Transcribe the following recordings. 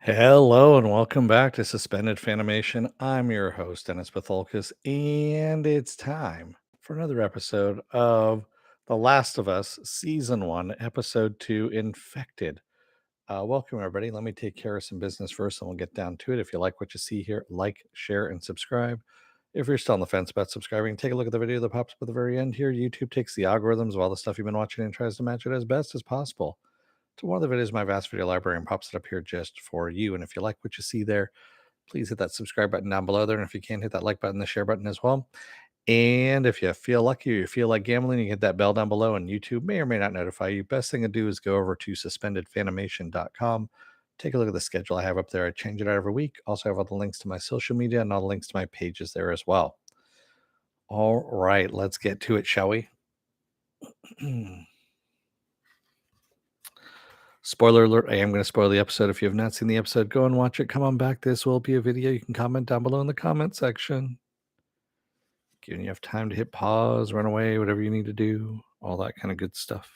Hello and welcome back to Suspended Fanimation. I'm your host, Dennis Bithoulkas, and it's time for another episode of The Last of Us, Season 1, Episode 2, Infected. Welcome, everybody. Let me take care of some business first, and we'll get down to it. If you like what you see here, like, share, and subscribe. If you're still on the fence about subscribing, take a look at the video that pops up at the very end here. YouTube takes the algorithms of all the stuff you've been watching and tries to match it as best as possible to one of the videos in my vast video library and pops it up here just for you. And if you like what you see there, please hit that subscribe button down below there. And if you can, hit that like button, the share button as well. And if you feel lucky or you feel like gambling, you hit that bell down below, and YouTube may or may not notify you. Best thing to do is go over to suspendedfanimation.com. Take a look at the schedule I have up there. I change it out every week. Also have all the links to my social media and all the links to my pages there as well. All right, let's get to it, shall we? Spoiler alert, I am going to spoil the episode. If you have not seen the episode, go and watch it. Come on back. This will be a video. You can comment down below in the comment section. Giving you enough time to hit pause, run away, whatever you need to do, all that kind of good stuff.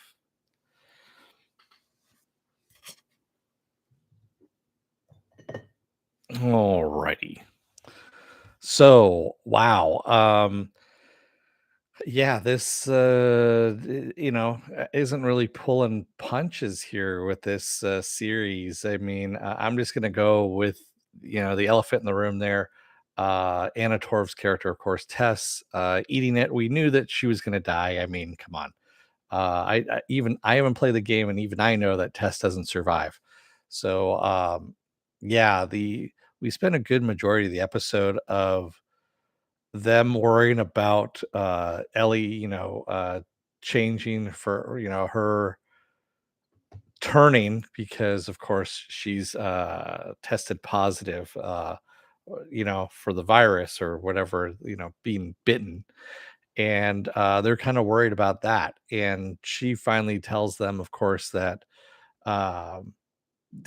All righty. So, wow. Yeah, this isn't really pulling punches here with this series. I mean, I'm just gonna go with the elephant in the room there. Anna Torv's character, of course, Tess, eating it. We knew that she was gonna die. I mean, come on. I haven't played the game, and even I know that Tess doesn't survive. So yeah, the we spent a good majority of the episode of them worrying about Ellie, changing for her turning because of course she's tested positive for the virus or whatever, being bitten. And they're kind of worried about that. And she finally tells them, of course, that um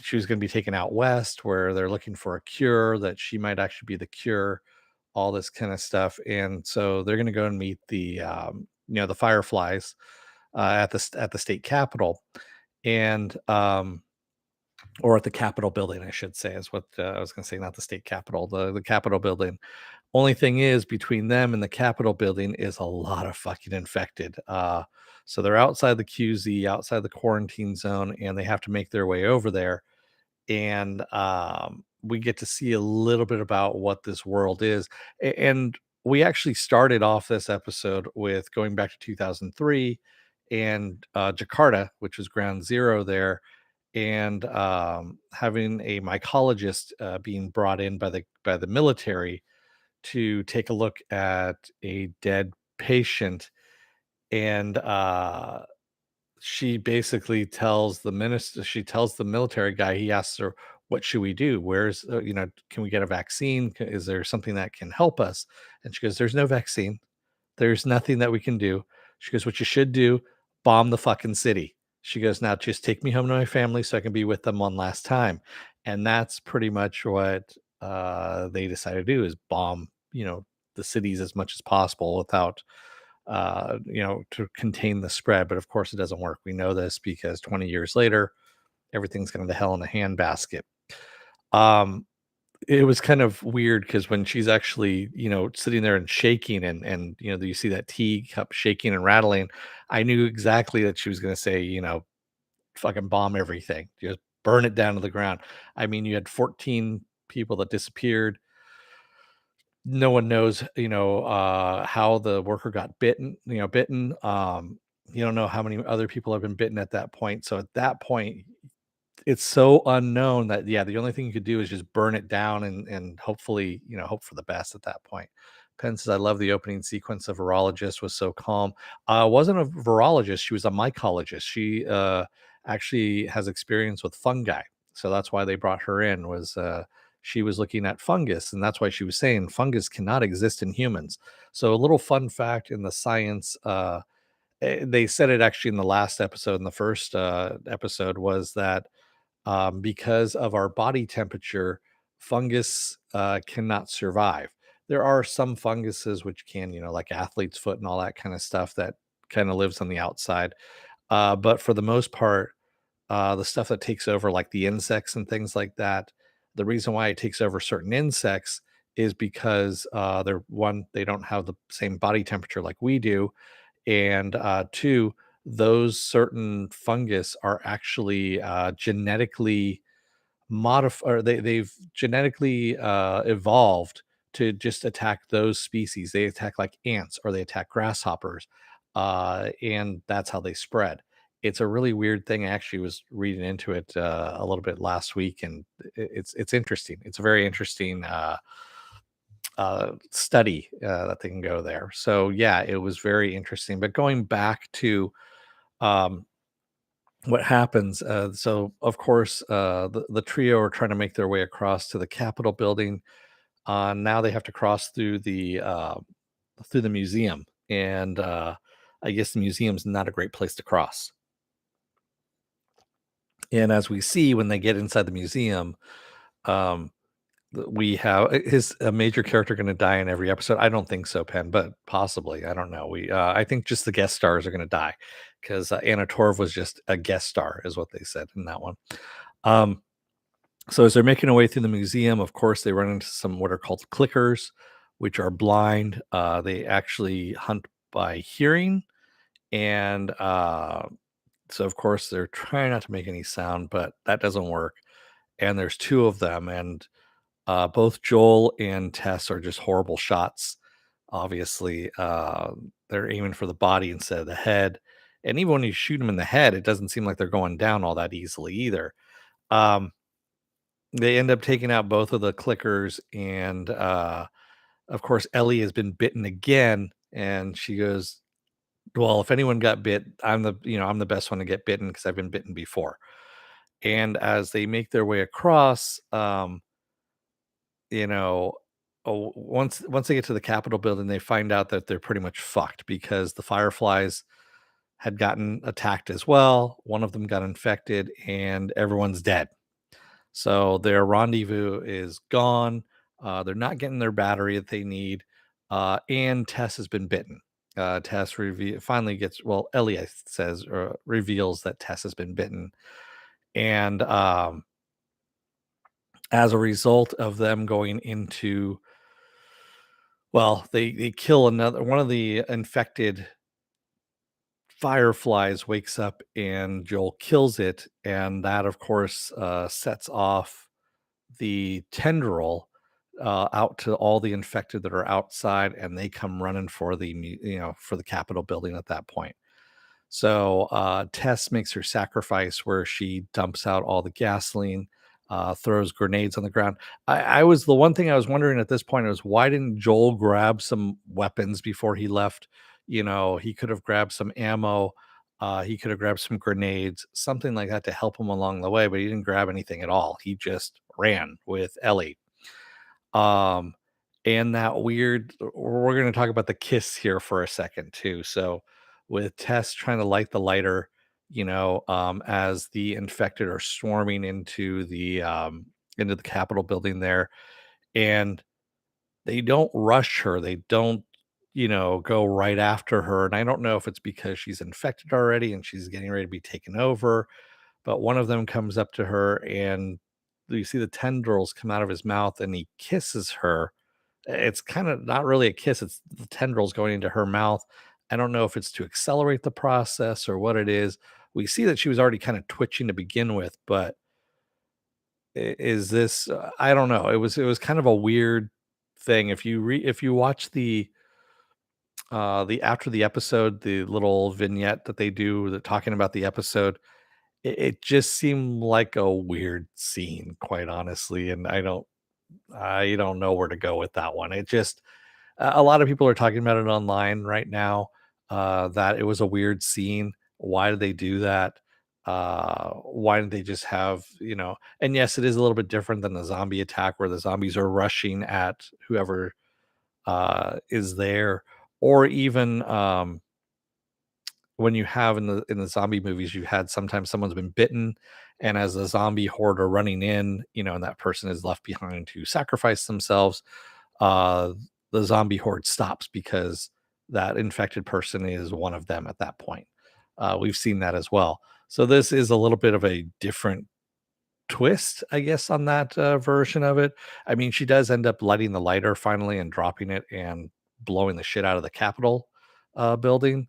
she was going to be taken out west where they're looking for a cure, that she might actually be the cure, all this kind of stuff. And so they're going to go and meet the Fireflies at the state capitol, and or at the Capitol building, I should say, is what I was going to say, not the state capitol, the Capitol building. Only thing is, between them and the Capitol building is a lot of fucking infected. So they're outside the QZ, outside the quarantine zone, and they have to make their way over there. And we get to see a little bit about what this world is. And we actually started off this episode with going back to 2003 and Jakarta, which was ground zero there, and having a mycologist being brought in by the military to take a look at a dead patient. And she basically tells the minister, she tells the military guy, he asks her, what should we do? Where's, can we get a vaccine? Is there something that can help us? And she goes, there's no vaccine. There's nothing that we can do. She goes, what you should do, bomb the fucking city. She goes, now just take me home to my family so I can be with them one last time. And that's pretty much what they decided to do, is bomb, the cities as much as possible without to contain the spread. But of course, it doesn't work. We know this because 20 years later, everything's gone to hell in a handbasket. Um, it was kind of weird because when she's actually, sitting there and shaking, and you see that teacup shaking and rattling, I knew exactly that she was going to say, fucking bomb everything, just burn it down to the ground. I mean, you had 14 people that disappeared. No one knows, how the worker got bitten. You don't know how many other people have been bitten at that point. So at that point, it's so unknown that, yeah, the only thing you could do is just burn it down and hopefully, hope for the best at that point. Penn says, I love the opening sequence. Of virologist was so calm. Wasn't a virologist, she was a mycologist. She actually has experience with fungi. So that's why they brought her in, was she was looking at fungus, and that's why she was saying fungus cannot exist in humans. So a little fun fact in the science, they said it actually in the last episode, in the first episode, was that because of our body temperature, fungus cannot survive. There are some funguses which can, like athlete's foot and all that kind of stuff, that kind of lives on the outside. But for the most part, the stuff that takes over, like the insects and things like that, The reason why it takes over certain insects is because they don't have the same body temperature like we do, and two, those certain fungus are actually genetically modify or they've genetically evolved to just attack those species. They attack like ants or they attack grasshoppers, and that's how they spread. It's a really weird thing. I actually was reading into it a little bit last week, and it's interesting. It's a very interesting study that they can go there. So yeah, it was very interesting. But going back to um, what happens, so of course, the trio are trying to make their way across to the Capitol building. Now they have to cross through the museum, and I guess the museum's not a great place to cross. And as we see when they get inside the museum, um, we have is a major character going to die in every episode? I don't think so, Penn, but possibly. I don't know. I think just the guest stars are going to die because Anna Torv was just a guest star, is what they said in that one. Um, so as they're making their way through the museum, of course, they run into some what are called clickers, which are blind. They actually hunt by hearing, and so of course they're trying not to make any sound, but that doesn't work. And there's two of them, and both Joel and Tess are just horrible shots. Obviously, they're aiming for the body instead of the head. And even when you shoot them in the head, it doesn't seem like they're going down all that easily either. Um, they end up taking out both of the clickers, and of course, Ellie has been bitten again. And she goes, "Well, if anyone got bit, I'm the best one to get bitten because I've been bitten before." And as they make their way across, you know, once they get to the Capitol building, they find out that they're pretty much fucked because the Fireflies had gotten attacked as well. One of them got infected, and everyone's dead. So their rendezvous is gone. They're not getting their battery that they need, and Tess has been bitten. Tess finally gets Elliot says or reveals that Tess has been bitten, and as a result of them going into they kill another one of the infected fireflies wakes up and Joel kills it, and that of course sets off the tendril out to all the infected that are outside, and they come running for for the Capitol building at that point. So Tess makes her sacrifice where she dumps out all the gasoline, throws grenades on the ground. I was the one thing I was wondering at this point was why didn't Joel grab some weapons before he left? He could have grabbed some ammo. He could have grabbed some grenades, something like that to help him along the way, but he didn't grab anything at all. He just ran with Ellie. Um, and that we're going to talk about the kiss here for a second too. So with Tess trying to light the lighter, as the infected are swarming into the Capitol building there, and they don't rush her. They don't, go right after her. And I don't know if it's because she's infected already and she's getting ready to be taken over, but one of them comes up to her and you see the tendrils come out of his mouth and he kisses her. It's kind of not really a kiss, it's the tendrils going into her mouth. I don't know if it's to accelerate the process or what it is. We see that she was already kind of twitching to begin with, but is this I don't know. It was kind of a weird thing. If you watch the after the episode, the little vignette that they do, the talking about the episode, it just seemed like a weird scene, quite honestly, and I don't know where to go with that one. It just a lot of people are talking about it online right now, that it was a weird scene. Why did they do that? Why didn't they just have, and yes, it is a little bit different than the zombie attack where the zombies are rushing at whoever is there, or even when you have in the zombie movies, you had sometimes someone's been bitten, and as the zombie horde are running in, and that person is left behind to sacrifice themselves, uh, the zombie horde stops because that infected person is one of them at that point. We've seen that as well. So this is a little bit of a different twist, I guess, on that version of it. I mean, she does end up lighting the lighter finally and dropping it and blowing the shit out of the Capitol building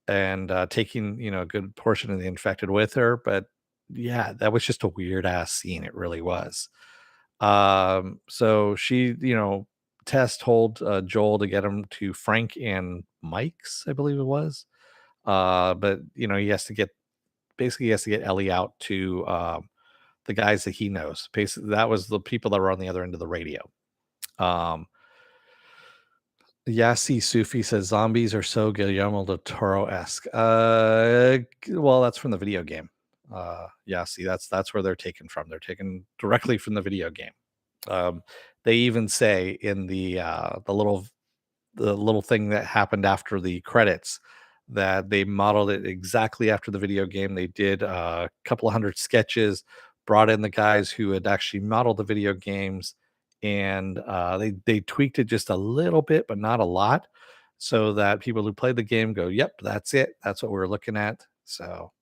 and taking, a good portion of the infected with her. But yeah, that was just a weird ass scene. It really was. So she, Tess told Joel to get him to Frank and Mike's, I believe it was. But he has to get basically he has to get Ellie out to the guys that he knows. Basically, that was the people that were on the other end of the radio. Um, Yassi Sufi says zombies are so Guillermo del Toro esque. Well, that's from the video game. Yassi, that's where they're taken from. They're taken directly from the video game. Um, they even say in the little thing that happened after the credits that they modeled it exactly after the video game. They did a couple of hundred sketches, brought in the guys who had actually modeled the video games, and they tweaked it just a little bit, but not a lot, so that people who played the game go, "Yep, that's it. That's what we're looking at." So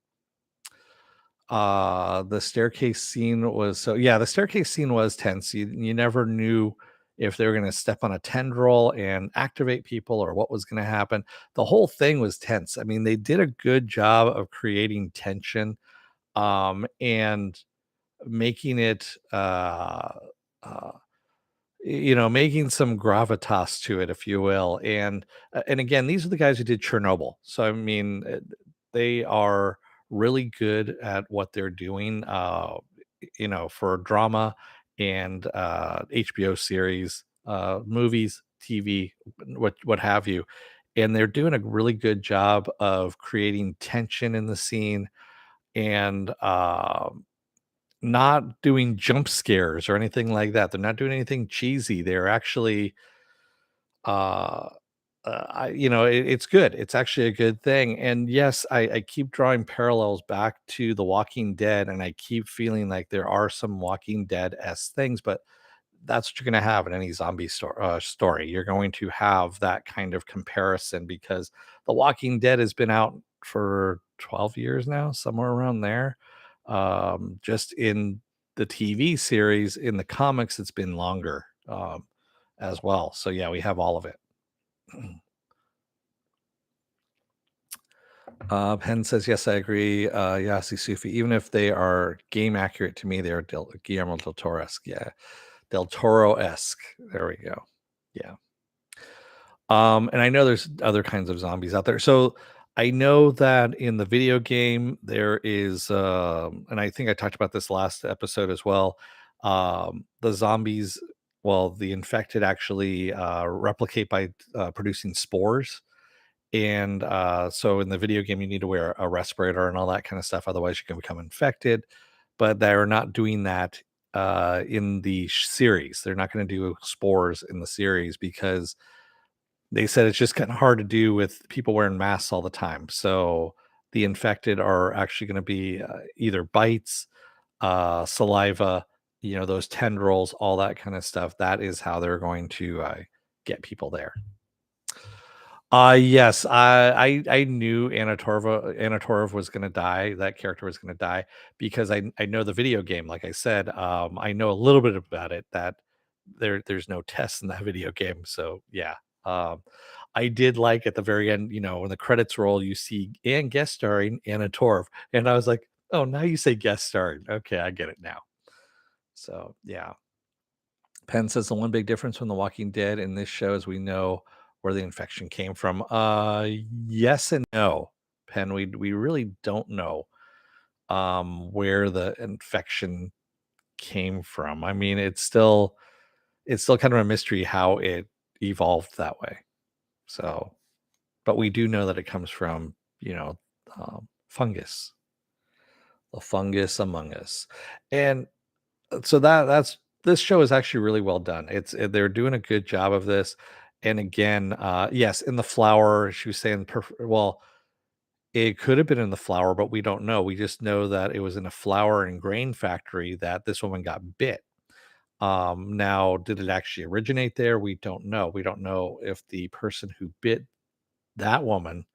the staircase scene was the staircase scene was tense. You never knew if they were going to step on a tendril and activate people or what was going to happen. The whole thing was tense. I mean, they did a good job of creating tension and making it uh making some gravitas to it, if you will. And again, these are the guys who did Chernobyl, so I mean, they are really good at what they're doing. For drama and HBO series, movies, TV, what have you, and they're doing a really good job of creating tension in the scene and not doing jump scares or anything like that. They're not doing anything cheesy. They're actually, uh, it's good. It's actually a good thing. And yes, I keep drawing parallels back to The Walking Dead, and I keep feeling like there are some Walking Dead s things, but that's what you're going to have in any story. You're going to have that kind of comparison because The Walking Dead has been out for 12 years now, somewhere around there. Just in the TV series, in the comics, it's been longer as well. So, yeah, we have all of it. Penn says, yes, I agree. Yasi Sufi, even if they are game accurate to me, they're Guillermo del Toro-esque. Yeah. Del Toro-esque. There we go. Yeah. And I know there's other kinds of zombies out there. So I know that in the video game there is, and I think I talked about this last episode as well. The zombies, well, the infected actually replicate by producing spores. And so in the video game, you need to wear a respirator and all that kind of stuff. Otherwise, you can become infected. But they're not doing that in the series. They're not going to do spores in the series because they said it's just kinda hard to do with people wearing masks all the time. So, the infected are actually gonna be, either bites, saliva, those tendrils, all that kinda stuff. That is how they're going to, get people there. Yes, I knew Anna Torv was gonna die, that character was gonna die, because I know the video game, like I said, I know a little bit about it, that there's no tests in that video game, so, yeah. I did like at the very end, when the credits roll, you see and guest starring Anna Torv, and I was like, "Oh, now you say guest starring. Okay, I get it now." So, yeah. Penn says the one big difference from The Walking Dead in this show is we know where the infection came from. Yes and no, Penn. We really don't know where the infection came from. I mean, it's still kind of a mystery how it evolved that way. So, but we do know that it comes from, fungus, the fungus among us. And so that's this show is actually really well done. They're doing a good job of this. And again, yes, in the flower, she was saying, well, it could have been in the flower, but we don't know. We just know that it was in a flour and grain factory that this woman got bit. Now, did it actually originate there? We don't know. We don't know if the person who bit that woman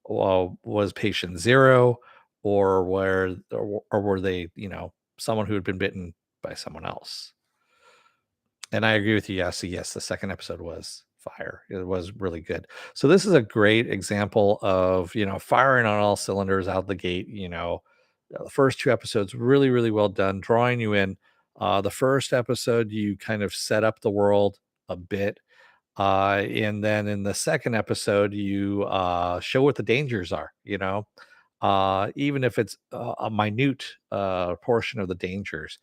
was patient zero, or were they, someone who had been bitten by someone else. And I agree with you. Yes, the second episode was fire. It was really good. So this is a great example of, firing on all cylinders out the gate. The first two episodes really, really well done, drawing you in. The first episode, you kind of set up the world a bit. And then in the second episode, you show what the dangers are, even if it's a minute portion of the dangers.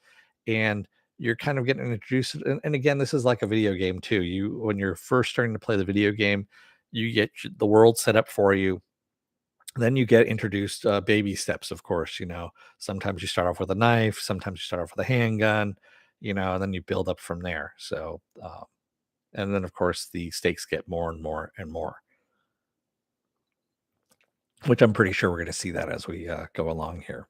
And you're kind of getting introduced. And again, this is like a video game too. When you're first starting to play the video game, you get the world set up for you. Then you get introduced baby steps, of course. Sometimes you start off with a knife, sometimes you start off with a handgun, and then you build up from there. So, and then of course the stakes get more and more and more, which I'm pretty sure we're going to see that as we go along here.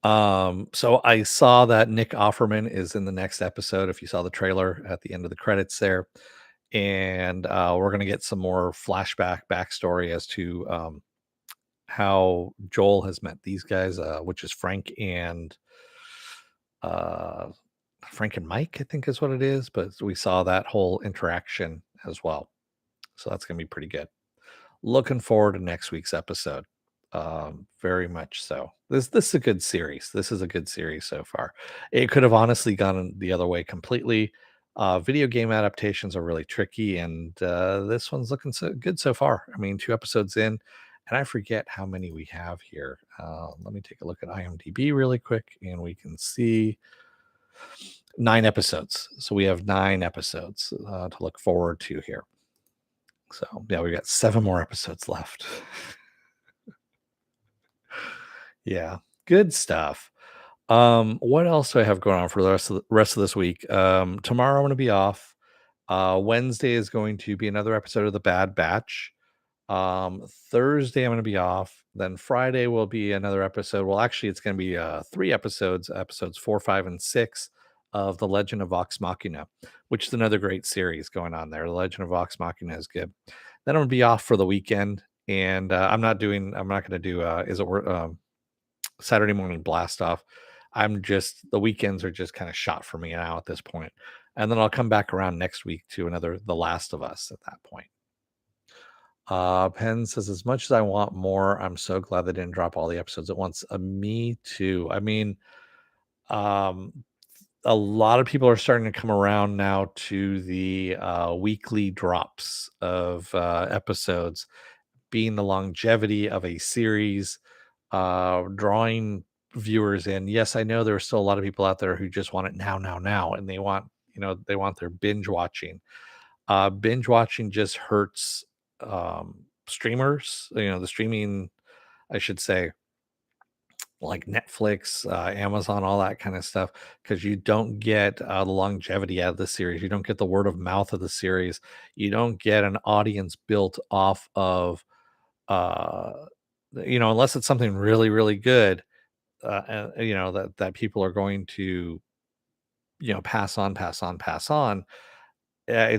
So I saw that Nick Offerman is in the next episode. If you saw the trailer at the end of the credits there, and we're going to get some more backstory as to how Joel has met these guys, which is uh, Frank and Mike, I think is what it is. But we saw that whole interaction as well, so that's going to be pretty good. Looking forward to next week's episode. Very much so. This is a good series. This is a good series so far. It could have honestly gone the other way completely. Video game adaptations are really tricky, and this one's looking so good so far. I mean, 2 episodes in, and I forget how many we have here. Let me take a look at IMDb really quick, and we can see 9 episodes. So we have 9 episodes to look forward to here. So yeah, we got 7 more episodes left. Yeah, good stuff. What else do I have going on for the rest of this week? Tomorrow I'm going to be off. Wednesday is going to be another episode of The Bad Batch. Thursday I'm going to be off. Then Friday will be another episode. Well, actually, it's going to be 3 episodes, episodes 4, 5, and 6 of The Legend of Vox Machina, which is another great series going on there. The Legend of Vox Machina is good. Then I'm going to be off for the weekend, and I'm not going to do Saturday morning blast off. The weekends are just kind of shot for me now at this point. And then I'll come back around next week to another The Last of Us at that point. Penn says, as much as I want more, I'm so glad they didn't drop all the episodes at once. Me too. I mean, um, a lot of people are starting to come around now to the weekly drops of episodes, being the longevity of a series, drawing viewers in. Yes, I know there are still a lot of people out there who just want it now, and they want their binge watching. Binge watching just hurts streamers, the streaming, I should say, like Netflix, Amazon, all that kind of stuff, because you don't get the longevity out of the series. You don't get the word of mouth of the series. You don't get an audience built off of, uh, unless it's something really, really good, that people are going to, pass on. It's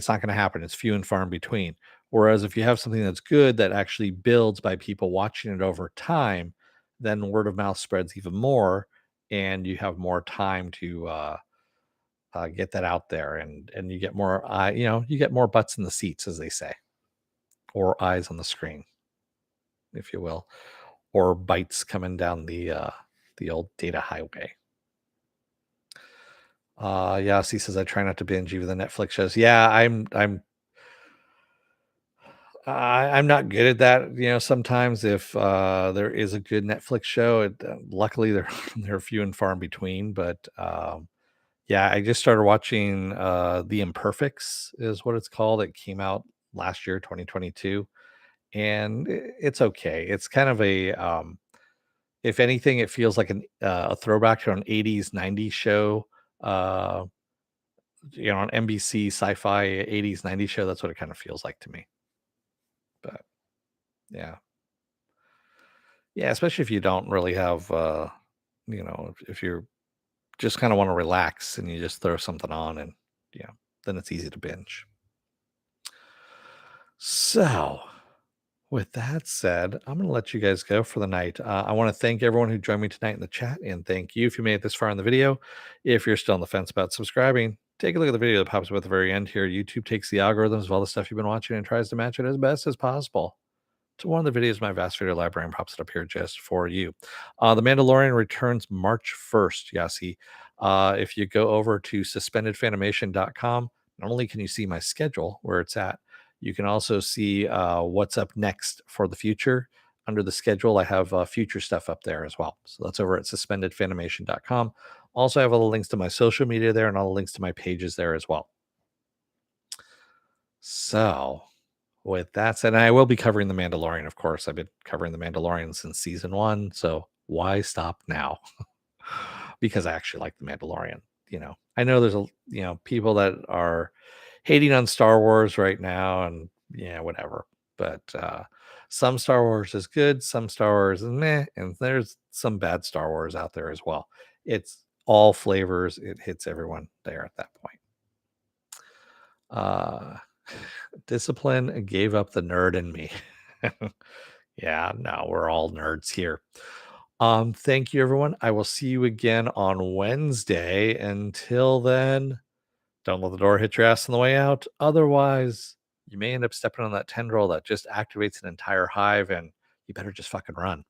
not going to happen. It's few and far in between. Whereas if you have something that's good that actually builds by people watching it over time, then word of mouth spreads even more, and you have more time to get that out there, and you get more you get more butts in the seats, as they say, or eyes on the screen, if you will, or bites coming down the old data highway. Yasi says, I try not to binge even the Netflix shows. Yeah, I'm not good at that. Sometimes if there is a good Netflix show, luckily they're they're few and far in between. But yeah, I just started watching The Imperfects is what it's called. It came out last year, 2022, and it's okay. It's kind of if anything, it feels like a throwback to an 80s, 90s show. Uh, on NBC sci-fi 80s, 90s show. That's what it kind of feels like to me. But yeah. Yeah, especially if you don't really have, if you're just kind of want to relax and you just throw something on, and then it's easy to binge. So, With that said, I'm going to let you guys go for the night. I want to thank everyone who joined me tonight in the chat, and thank you if you made it this far in the video. If you're still on the fence about subscribing, take a look at the video that pops up at the very end here. YouTube takes the algorithms of all the stuff you've been watching and tries to match it as best as possible to one of the videos in my vast video library and pops it up here just for you. The Mandalorian returns March 1st, Yasi. If you go over to suspendedfanimation.com, not only can you see my schedule where it's at, you can also see what's up next for the future. Under the schedule, I have future stuff up there as well. So that's over at suspendedfanimation.com. Also, I have all the links to my social media there and all the links to my pages there as well. So, with that said, and I will be covering The Mandalorian, of course. I've been covering The Mandalorian since season 1, so why stop now? Because I actually like The Mandalorian. I know there's people that are hating on Star Wars right now, and yeah, whatever. But some Star Wars is good, some Star Wars is meh, and there's some bad Star Wars out there as well. It's all flavors. It hits everyone there at that point. Uh, Discipline gave up the nerd in me. Yeah, no, we're all nerds here. Thank you, everyone. I will see you again on Wednesday. Until then, don't let the door hit your ass on the way out. Otherwise, you may end up stepping on that tendril that just activates an entire hive, and you better just fucking run.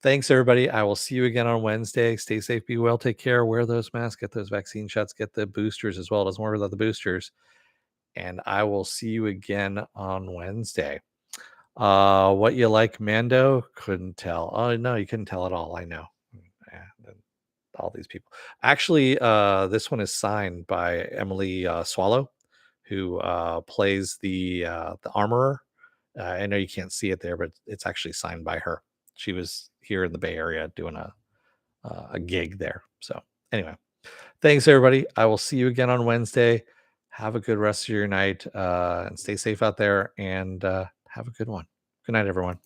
Thanks, everybody. I will see you again on Wednesday. Stay safe, be well, take care, wear those masks, get those vaccine shots, get the boosters as well. It doesn't worry about the boosters. And I will see you again on Wednesday. What you like, Mando? Couldn't tell. Oh no, you couldn't tell at all. I know. Yeah, all these people. Actually, this one is signed by Emily Swallow, who plays the armorer. I know you can't see it there, but it's actually signed by her. She was here in the Bay Area doing a gig there. So anyway, thanks everybody. I will see you again on Wednesday. Have a good rest of your night and stay safe out there and have a good one. Good night, everyone.